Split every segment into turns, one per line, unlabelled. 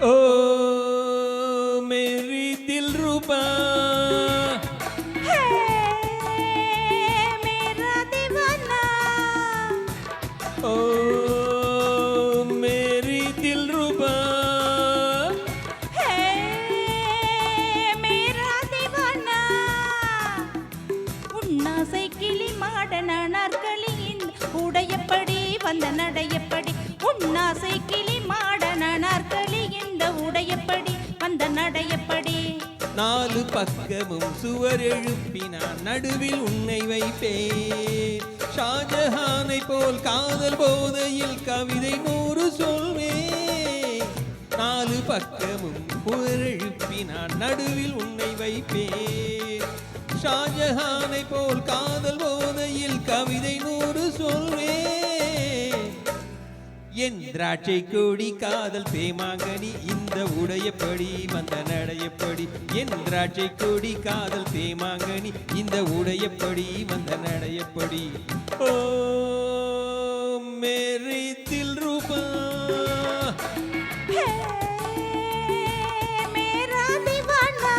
ओ मेरी दिलरुबा
है मेरा दीवाना।
ओ मेरी दिलरुबा
है मेरा दीवाना। உன்னாசை கிளி மாடன நாற்களின் உடையப்படி வந்த நடையப்படி. உன்னாசை கிளி மாடன நாற்களி இந்த உடையப்படி வந்த நடையப்படி.
நாலு பக்கமும் சுவர் எழுப்பினான் நடுவில் உன்னை வைப்பேன். ஷாஜஹானை போல் காதல் போதையில் கவிதை 100 சொல்வேன். நாலு பக்கமும் சுவர் எழுப்பினான் நடுவில் உன்னை வைப்பேன். ஷாஜஹானை போல் காதல் போதையில் கவிதை 100 சொல்வேன். என் திராட்சை கொடி காதல் தேமாங்கனி இந்த உடையப்படி வந்த நடையப்படி. என் திராட்சை கொடி காதல் தேமாங்கனி இந்த உடையப்படி வந்த நடையப்படி. ஓ மேரி தில்ருபா
है मेरा दीवाना।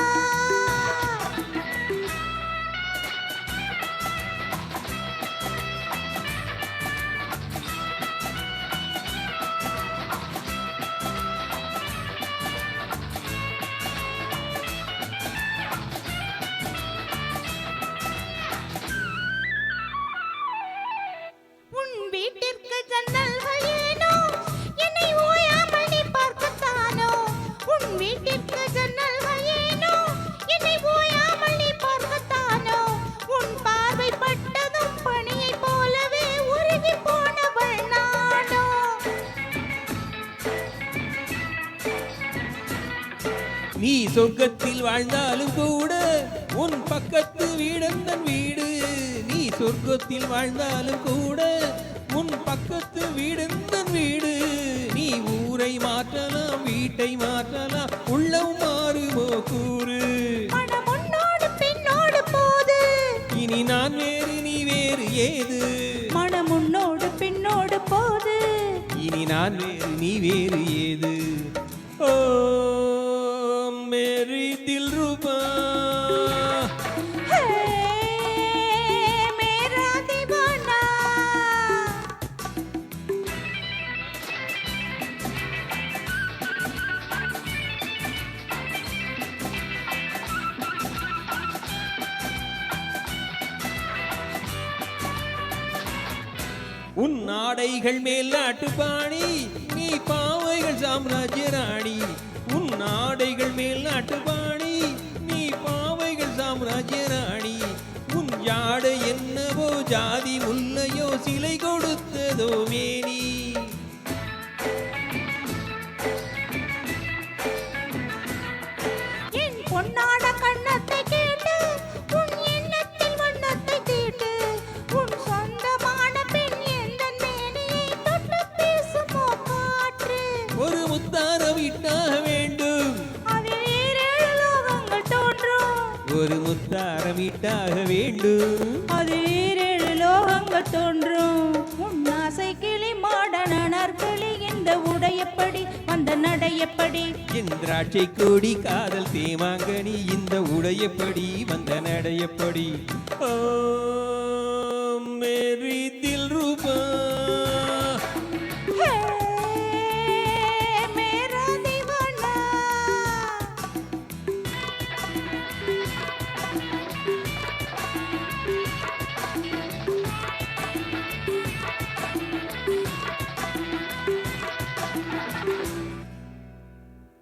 உன் வீட்டிற்கு ஜன்னல்கள் ஏனோ என்னை ஓயாமல் நீ பார்க்கத்தானோ. உன் வீட்டிற்கு ஜன்னல்கள் ஏனோ என்னை ஓயாமல் நீ பார்க்கத்தானோ. உன் பார்வை பட்டதும் பனியைப் போலவே உருகி போனவள் நானோ.
நீ சொர்க்கத்தில் வாழ்ந்தாலும் கூட உன் பக்கத்து வீடந்தன் வீடு. நீ சொர்க்கத்தில் வாழ்ந்தாலும் கூட உன் பக்கத்து வீடந்தன் வீடு. நீ ஊரை மாற்றலாம் வீட்டை மாற்றலாம் உள்ளம் மாறுமோ கூறு.
மனம் உன்னோடு பின்னோடு போது
இனி நான் வேறு நீ வேறு ஏது.
மனம் உன்னோடு பின்னோடு போது
இனி நான் வேறு நீ வேறு ஏது. ஓ மேரி தில்ருபா
है मेरा दीवाना।
உன் நாடைகள் மேல் நாட்டு பாணி நீ பாவைகள் சாம்ராஜ்ய ராணி. உன் நாடைகள் மேல் நாட்டு பாணி நீ பாவைகள் சாம்ராஜ்ய ராணி. உன் ஜாடை என்னவோ ஜாதி முல்லையோ சிலை கொடுத்ததோ மேனி.
என் பொன்னாட கண்ணத்தை கேட்டு உன் எண்ணத்தில் வண்ணத்தை தீட்டு. உன் சொந்தமான பெண் எந்தன் மேனியை தொட்டு பேசுமோ காற்று.
ஒரு முத்தாரம் இட்டாக வேண்டும்.
அதில் ஈரேழு லோகங்கள் தோன்றும்.
ஒரு முத்தாரம் இட்டாக வேண்டும்.
அதில் ஈரேழு லோகங்கள் தோன்றும். உன் ஆசை கிளி மாடன நாற்களி இந்த உடையப்படி வந்த நடையப்படி.
என் திராட்சை கொடி காதல் தேமாங்கனி இந்த உடையப்படி வந்த நடையப்படி. ஓ மேரி